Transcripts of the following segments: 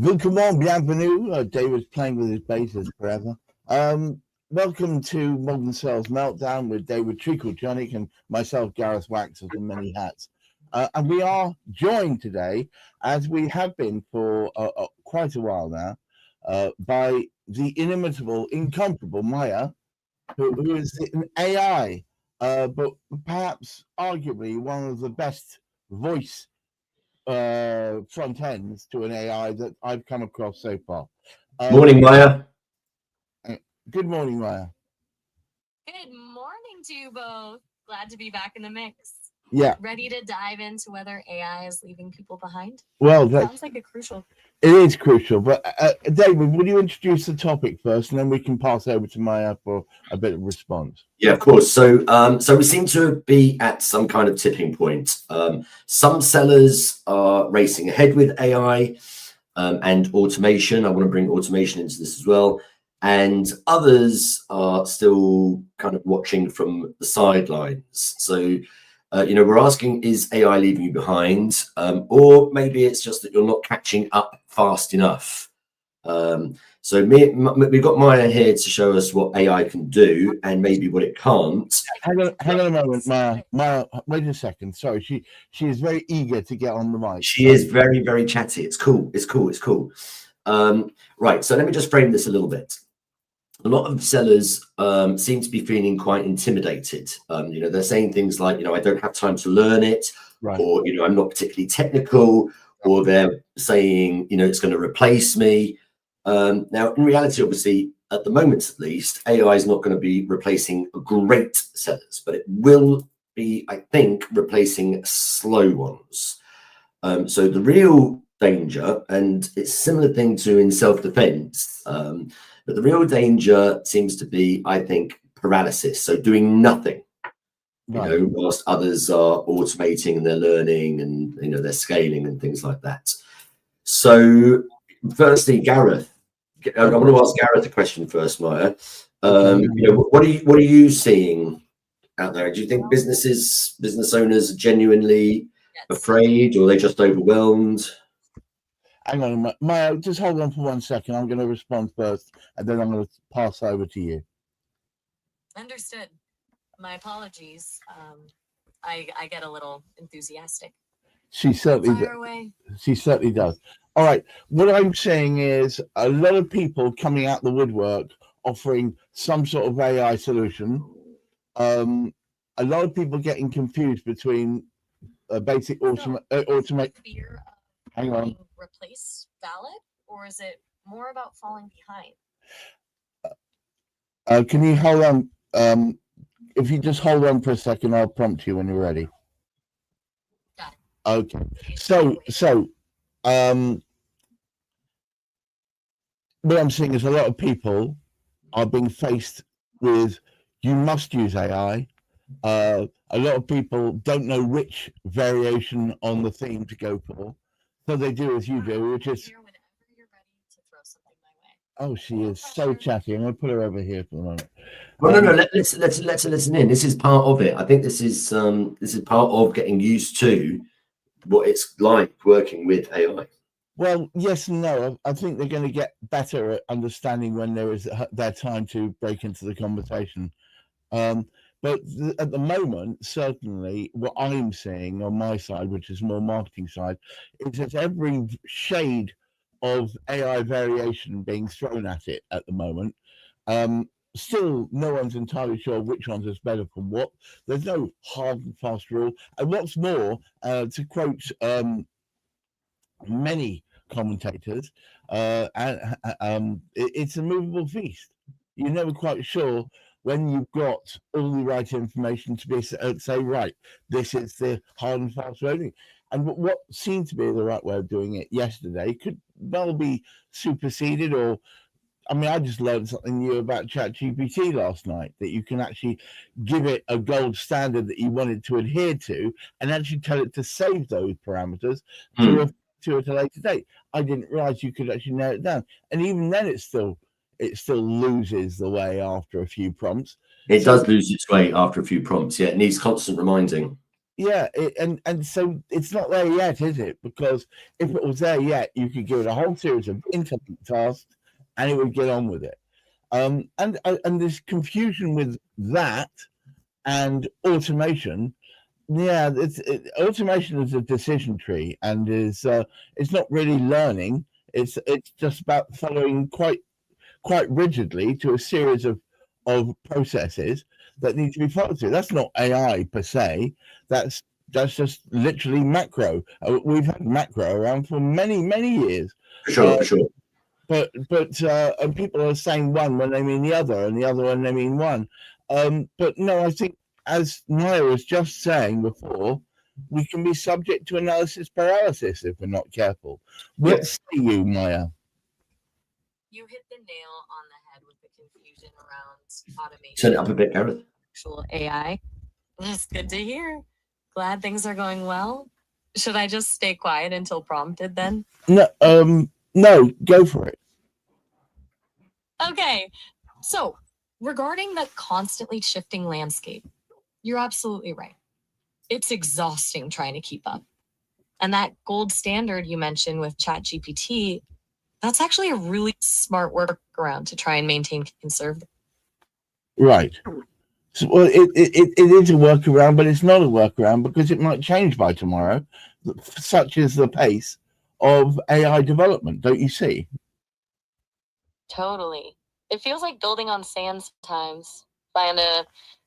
Comment, bienvenue. David's playing with his bases forever. Welcome to Modern Sales Meltdown with David Treacle-Johnnick and myself, Gareth Wax, of the many hats. And we are joined today, as we have been for quite a while now, by the inimitable, incomparable Maya, who is an AI, but perhaps arguably one of the best voice front ends to an AI that I've come across so far. Morning, Maya. Good morning, Maya. Good morning to you both. Glad to be back in the mix. Yeah. Ready to dive into whether AI is leaving people behind? Well, sounds like it crucial. It is crucial, but David, will you introduce the topic first, and then we can pass over to Maya for a bit of response? Yeah, of course. So we seem to be at some kind of tipping point. Some sellers are racing ahead with AI and automation. I want to bring automation into this as well. And others are still kind of watching from the sidelines. So, we're asking, is AI leaving you behind? Or maybe it's just that you're not catching up fast enough. So we've got Maya here to show us what AI can do and maybe what it can't. Hang on a moment, Maya. Maya, wait a second. Sorry, she is very eager to get on the mic. She is very, very chatty. It's cool. Right, so let me just frame this a little bit. A lot of sellers seem to be feeling quite intimidated. They're saying things like, I don't have time to learn it, right, or, I'm not particularly technical, or they're saying, it's going to replace me. Now, in reality, obviously, at the moment, at least, AI is not going to be replacing great sellers, but it will be, I think, replacing slow ones. So the real danger, and it's a similar thing to in self-defense, but the real danger seems to be, I think, paralysis. So doing nothing, right, whilst others are automating and they're learning and, they're scaling and things like that. So firstly, Gareth, I want to ask Gareth a question first, Maya. What are you seeing out there? Do you think business owners are genuinely afraid, or are they just overwhelmed? Hang on, Maya, just hold on for 1 second. I'm going to respond first, and then I'm going to pass over to you. Understood. My apologies. I get a little enthusiastic. She certainly does. All right. What I'm saying is a lot of people coming out the woodwork offering some sort of AI solution. A lot of people getting confused between basic automate. Hang on. Replace valid, or is it more about falling behind? Can you hold on? If you just hold on for a second, I'll prompt you when you're ready. Got it. Okay. So what I'm seeing is a lot of people are being faced with, you must use AI. A lot of people don't know which variation on the theme to go for. So they do as you do, which is. Oh, she is so chatty. I'm going to put her over here for the moment. Well, no. Let's listen in. This is part of it. I think this is part of getting used to what it's like working with AI. Well, yes and no. I think they're going to get better at understanding when there is their time to break into the conversation. But at the moment, certainly what I'm seeing on my side, which is more marketing side, is that every shade of AI variation being thrown at it at the moment. Still, no one's entirely sure which ones is better from what. There's no hard and fast rule. And what's more, to quote many commentators, it's a movable feast. You're never quite sure when you've got all the right information to be say, right, this is the hard and fast voting. And what seemed to be the right way of doing it yesterday could well be superseded, or, I just learned something new about ChatGPT last night, that you can actually give it a gold standard that you wanted to adhere to and actually tell it to save those parameters to at a later date. I didn't realize you could actually narrow it down. And even then it still loses the way after a few prompts. It does lose its way after a few prompts. Yeah, it needs constant reminding. Yeah, and so it's not there yet, is it? Because if it was there yet, you could give it a whole series of infinite tasks, and it would get on with it. And there's confusion with that and automation. Yeah, automation is a decision tree, and it's not really learning. It's just about following quite rigidly to a series of processes that need to be followed through. That's not AI per se. That's just literally macro. We've had macro around for many years. For sure. But and people are saying one when they mean the other, and the other when they mean one. But no, I think, as Maya was just saying before, we can be subject to analysis paralysis if we're not careful. What say you, Maya? You hit the nail on the head with the confusion around automation. Turn it up a bit, Gareth. Actual AI. That's good to hear. Glad things are going well. Should I just stay quiet until prompted then? No, go for it. Okay. So, regarding the constantly shifting landscape, you're absolutely right. It's exhausting trying to keep up. And that gold standard you mentioned with ChatGPT, that's actually a really smart workaround to try and maintain conservative. Right. So, well, it is a workaround, but it's not a workaround because it might change by tomorrow. Such is the pace of AI development, don't you see? Totally. It feels like building on sand sometimes. Find a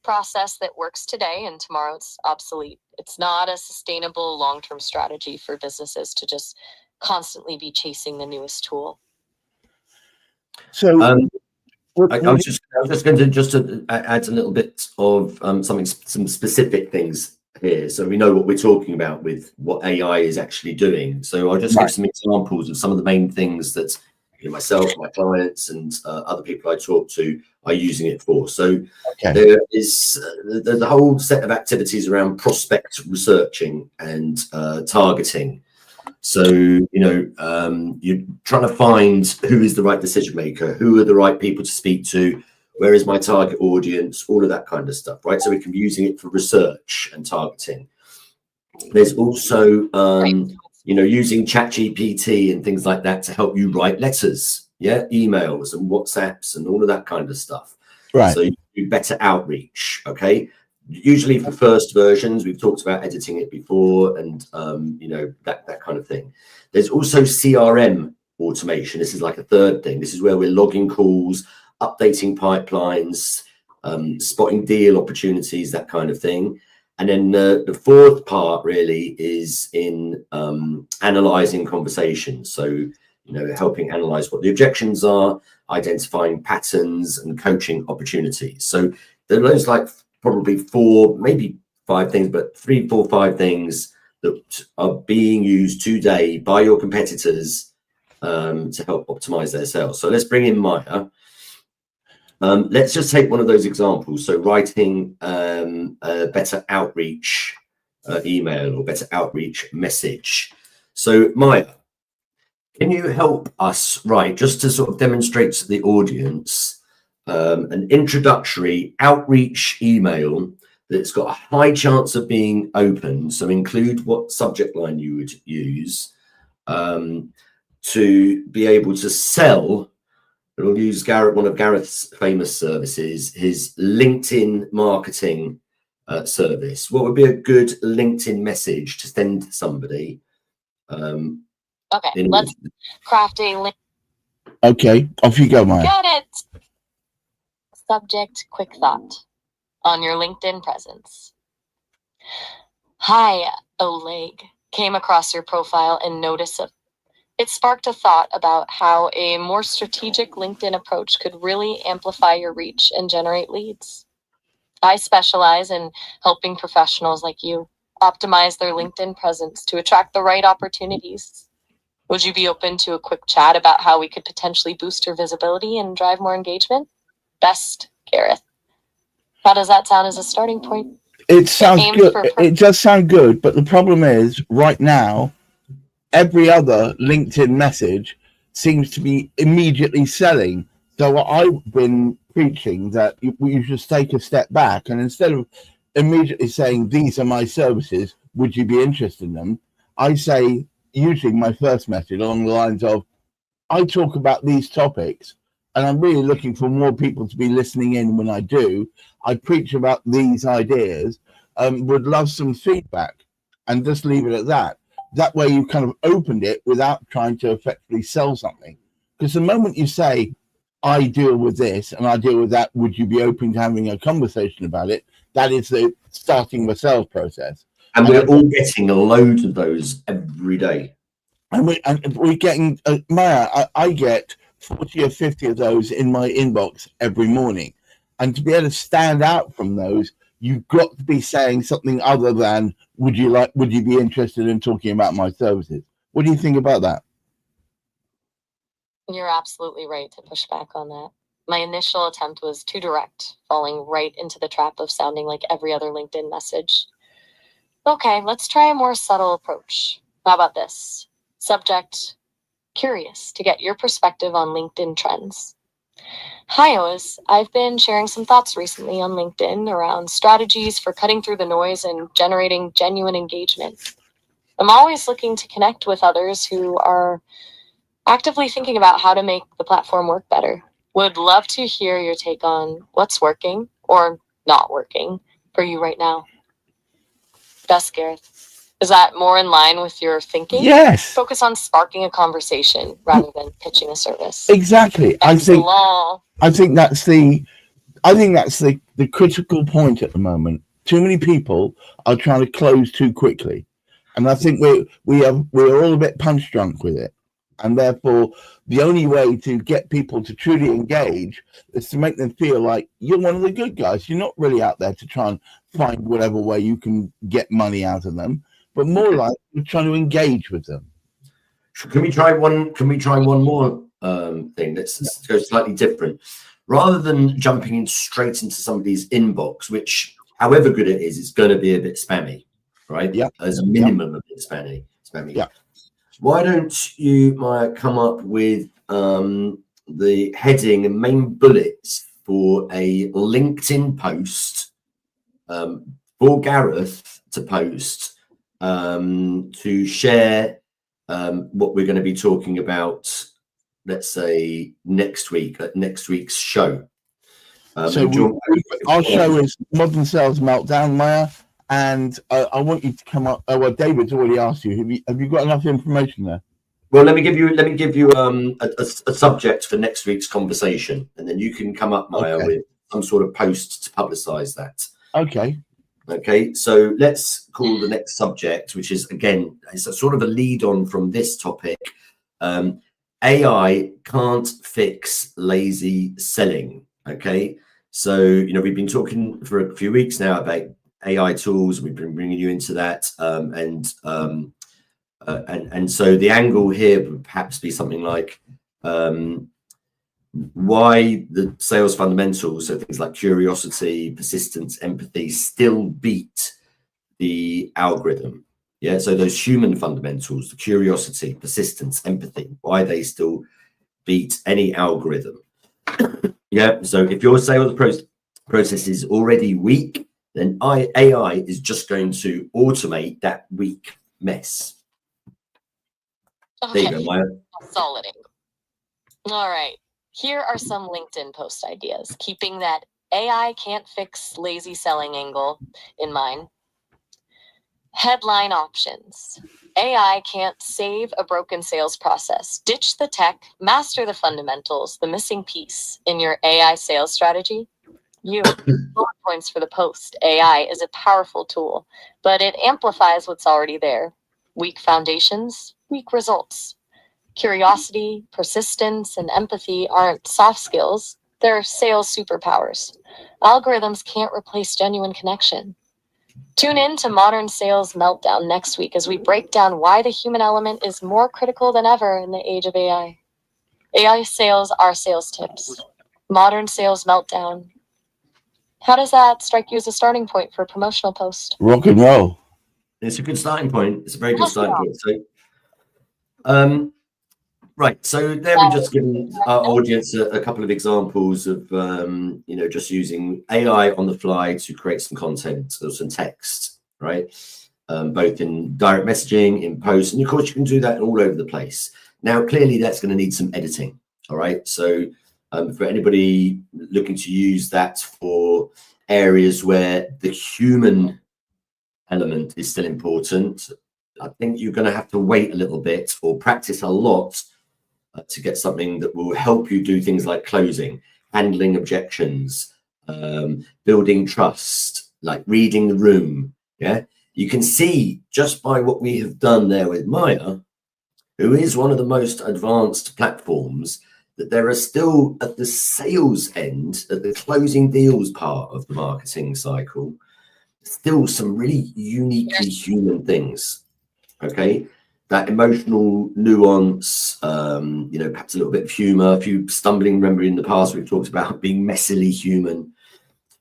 process that works today and tomorrow it's obsolete. It's not a sustainable long-term strategy for businesses to just constantly be chasing the newest tool. So I was just going to add a little bit of some specific things here, so we know what we're talking about with what AI is actually doing. So I'll just give some examples of some of the main things that myself, my clients, and other people I talk to are using it for. So there is the whole set of activities around prospect researching and targeting. So you're trying to find who is the right decision maker, who are the right people to speak to, where is my target audience, all of that kind of stuff, right? So we can be using it for research and targeting. There's also using ChatGPT and things like that to help you write letters, emails and WhatsApps and all of that kind of stuff. Right. So you do better outreach, okay? Usually for first versions, we've talked about editing it before, and that kind of thing. There's also CRM automation. This is like a third thing. This is where we're logging calls, updating pipelines, spotting deal opportunities, that kind of thing. And then the fourth part really is in analyzing conversations. So, helping analyze what the objections are, identifying patterns and coaching opportunities. So there's like probably 4, maybe 5 things, but 3, 4, 5 things that are being used today by your competitors to help optimize their sales. So let's bring in Maya. Let's just take one of those examples. So writing a better outreach email or better outreach message. So Maya, can you help us write, just to sort of demonstrate to the audience, an introductory outreach email that's got a high chance of being opened? So include what subject line you would use to be able to sell. We'll use one of Gareth's famous services, his LinkedIn marketing service. What would be a good LinkedIn message to send to somebody? Okay, let's craft a link. Okay, off you go, Maya. Got it. Subject, quick thought on your LinkedIn presence. Hi, Oleg. Came across your profile and noticed it sparked a thought about how a more strategic LinkedIn approach could really amplify your reach and generate leads. I specialize in helping professionals like you optimize their LinkedIn presence to attract the right opportunities. Would you be open to a quick chat about how we could potentially boost your visibility and drive more engagement? Best, Gareth. How does that sound as a starting point? It sounds good. It does sound good, but the problem is right now, every other LinkedIn message seems to be immediately selling. So I've been preaching that you should take a step back, and instead of immediately saying, these are my services, would you be interested in them? I say, usually my first message along the lines of, I talk about these topics and I'm really looking for more people to be listening in when I do. I preach about these ideas, would love some feedback, and just leave it at that. That way you kind of opened it without trying to effectively sell something. Because the moment you say, I deal with this and I deal with that, would you be open to having a conversation about it? That is the starting the sales process. And we're all getting a load of those every day. And we're getting, Maya, I get 40 or 50 of those in my inbox every morning. And to be able to stand out from those, you've got to be saying something other than, would you be interested in talking about my services? What do you think about that? You're absolutely right to push back on that. My initial attempt was too direct, falling right into the trap of sounding like every other LinkedIn message. Okay, let's try a more subtle approach. How about this? Subject, curious to get your perspective on LinkedIn trends. Hi, Oz. I've been sharing some thoughts recently on LinkedIn around strategies for cutting through the noise and generating genuine engagement. I'm always looking to connect with others who are actively thinking about how to make the platform work better. Would love to hear your take on what's working or not working for you right now. Best, Gareth. Is that more in line with your thinking? Yes. Focus on sparking a conversation rather than pitching a service. Exactly. I think that's the critical point at the moment. Too many people are trying to close too quickly, and I think we're all a bit punch drunk with it. And therefore, the only way to get people to truly engage is to make them feel like you're one of the good guys. You're not really out there to try and find whatever way you can get money out of them, but more like you're trying to engage with them. Can we try one more thing? Let's go slightly different. Rather than jumping in straight into somebody's inbox, which, however good it is, it's going to be a bit spammy, right? Yeah. As a minimum, a bit spammy. Yeah. Why don't you, Maya, come up with the heading and main bullets for a LinkedIn post for Gareth to post to share what we're going to be talking about, let's say, next week, at next week's show. So our show is Modern Sales Meltdown, Maya. And I want you to come up. Oh, well, David's already asked you. Have you got enough information there? Well, let me give you a subject for next week's conversation, and then you can come up, Maya, with some sort of post to publicise that. Okay. Okay. So let's call the next subject, which is, again, it's a sort of a lead on from this topic. AI can't fix lazy selling. Okay. So we've been talking for a few weeks now about AI tools. We've been bringing you into that, and so the angle here would perhaps be something like why the sales fundamentals, so things like curiosity, persistence, empathy, still beat the algorithm. Yeah, so those human fundamentals, the curiosity, persistence, empathy, why they still beat any algorithm. Yeah, so if your sales process is already weak, then AI is just going to automate that weak mess. Okay. There you go, Maya. Solid angle. All right. Here are some LinkedIn post ideas, keeping that AI can't fix lazy selling angle in mind. Headline options. AI can't save a broken sales process. Ditch the tech, master the fundamentals, the missing piece in your AI sales strategy. Bullet points for the post. AI is a powerful tool, but it amplifies what's already there. Weak foundations, weak results. Curiosity, persistence, and empathy aren't soft skills. They're sales superpowers. Algorithms can't replace genuine connection. Tune in to Modern Sales Meltdown next week as we break down why the human element is more critical than ever in the age of AI. AI sales are sales tips. Modern Sales Meltdown. How does that strike you as a starting point for a promotional post? Rock and roll. It's a good starting point. It's a very good starting point. So, Right, so there we're just giving our audience a couple of examples of, you know, just using AI on the fly to create some content or some text, right? Both in direct messaging, in posts, and of course you can do that all over the place. Now, clearly that's going to need some editing, all right? So for anybody looking to use that for areas where the human element is still important, I think you're going to have to wait a little bit or practice a lot to get something that will help you do things like closing, handling objections, building trust, like reading the room. Yeah, you can see just by what we have done there with Maya, who is one of the most advanced platforms, that there are still at the sales end, at the closing deals part of the marketing cycle, still some really uniquely human things. Okay, that emotional nuance, you know, perhaps a little bit of humor, a few stumbling. Remember in the past we've talked about being messily human,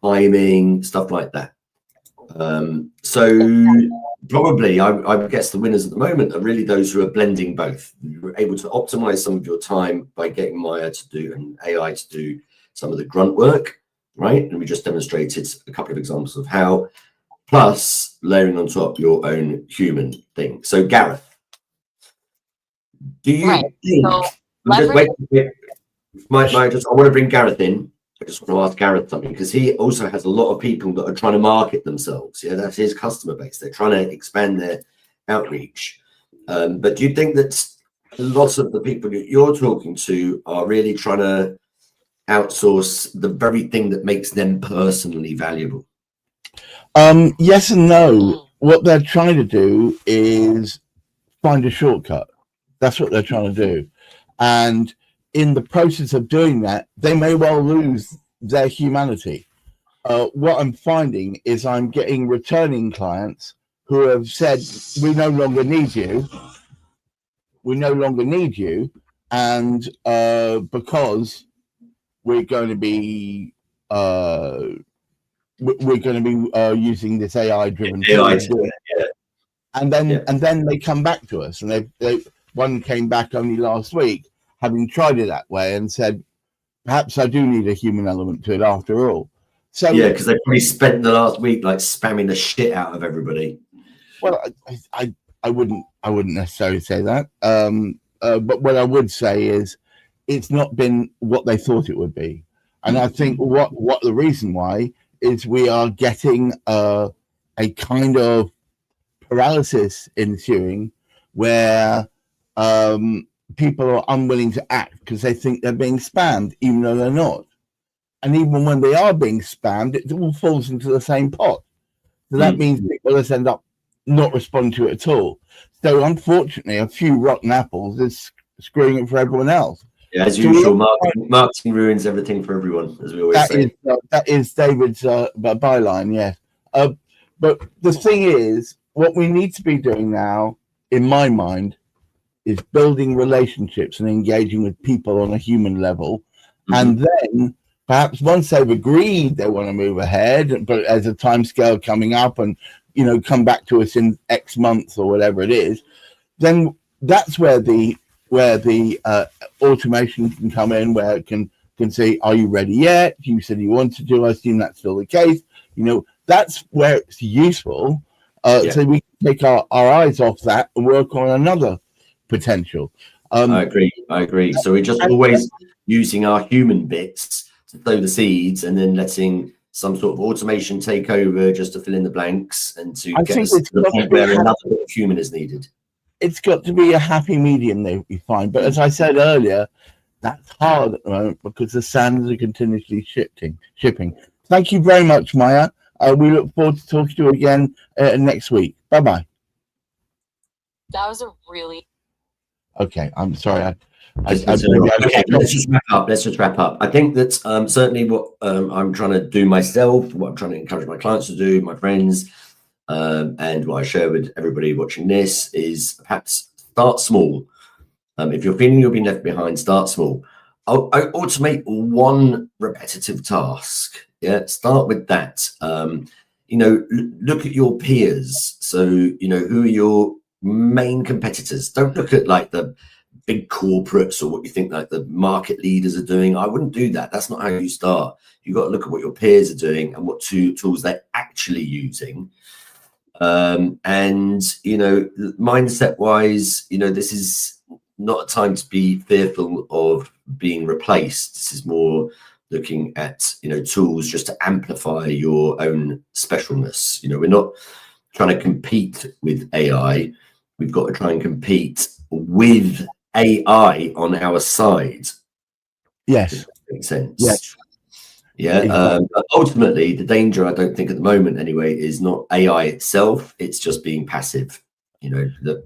timing, stuff like that. So probably I would guess the winners at the moment are really those who are blending both. You're able to optimize some of your time by getting Maya to do and AI to do some of the grunt work, right? And we just demonstrated a couple of examples of how, plus layering on top your own human thing. So Gareth, do you think, I want to bring Gareth in. I just want to ask Gareth something, because he also has a lot of people that are trying to market themselves. Yeah, that's his customer base. They're trying to expand their outreach. But do you think that lots of the people that you're talking to are really trying to outsource the very thing that makes them personally valuable? Yes and no. What they're trying to do is find a shortcut. That's what they're trying to do. And in the process of doing that, they may well lose their humanity. What I'm finding is I'm getting returning clients who have said, we no longer need you. We no longer need you. And because we're going to be using this AI-driven tool. And then they come back to us, and they one came back only last week, having tried it that way, and said, perhaps I do need a human element to it after all. So yeah, because they probably spent the last week like spamming the shit out of everybody. Well, I wouldn't necessarily say that. But what I would say is it's not been what they thought it would be. And I think what the reason why is we are getting a kind of paralysis ensuing where people are unwilling to act because they think they're being spammed, even though they're not. And even when they are being spammed, it all falls into the same pot. So that means people just end up not responding to it at all. So unfortunately, a few rotten apples is screwing it for everyone else. Yeah, as usual, marketing ruins everything for everyone, as we always say. That is David's byline, yes. But the thing is, what we need to be doing now, in my mind, is building relationships and engaging with people on a human level. And then perhaps once they've agreed they want to move ahead, but as a timescale coming up and, you know, come back to us in X months or whatever it is, then that's where the automation can come in, where it can say, are you ready yet? You said you want to do, I assume that's still the case. You know, that's where it's useful. So we can take our eyes off that and work on another potential. I agree. So we're just always using our human bits to sow the seeds, and then letting some sort of automation take over just to fill in the blanks and to get us to the point where another bit of human is needed. It's got to be a happy medium that we find. But as I said earlier, that's hard at the moment because the standards are continuously shipping. Thank you very much, Maya. We look forward to talking to you again next week. Bye-bye. That was a really... Okay, I'm sorry. Let's just wrap up. I think that certainly what I'm trying to do myself, what I'm trying to encourage my clients to do, my friends, and what I share with everybody watching this is perhaps start small. If you're feeling you're being left behind, start small. I automate one repetitive task. Yeah, start with that. You know, look at your peers. So, you know, who are your main competitors? Don't look at like the big corporates or what you think like the market leaders are doing. I wouldn't do that. That's not how you start. You've got to look at what your peers are doing and what tools they're actually using. And, you know, mindset wise, you know, this is not a time to be fearful of being replaced. This is more looking at, you know, tools just to amplify your own specialness. You know, we're not trying to compete with AI. We've got to try and compete with AI on our side. Yes. Makes sense. Yes. Yeah. Exactly. But ultimately, the danger, I don't think at the moment anyway, is not AI itself. It's just being passive. You know, the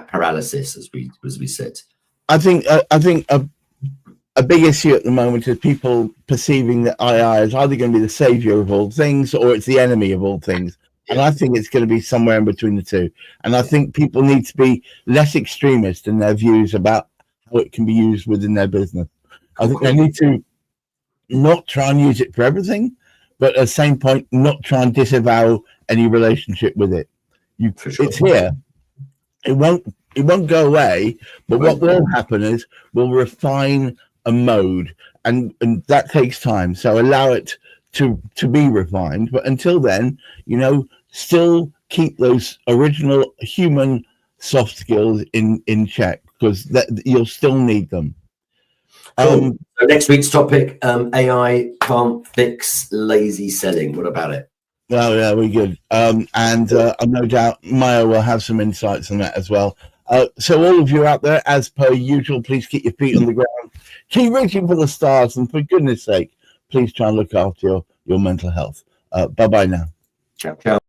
paralysis, as we said. I think a big issue at the moment is people perceiving that AI is either going to be the savior of all things or it's the enemy of all things. And I think it's going to be somewhere in between the two. And I think people need to be less extremist in their views about how it can be used within their business. I think they need to not try and use it for everything, but at the same point, not try and disavow any relationship with it. It's here. It won't go away, but what will happen is we'll refine a mode, and that takes time. So allow it to be refined. But until then, you know, still keep those original human soft skills in check, because you'll still need them. Cool. So next week's topic, AI can't fix lazy selling. What about it? Oh yeah, we're good. And no doubt Maya will have some insights on that as well. So all of you out there, as per usual, please keep your feet on the ground. Keep reaching for the stars, and for goodness sake, please try and look after your mental health. Bye-bye now. Ciao, ciao.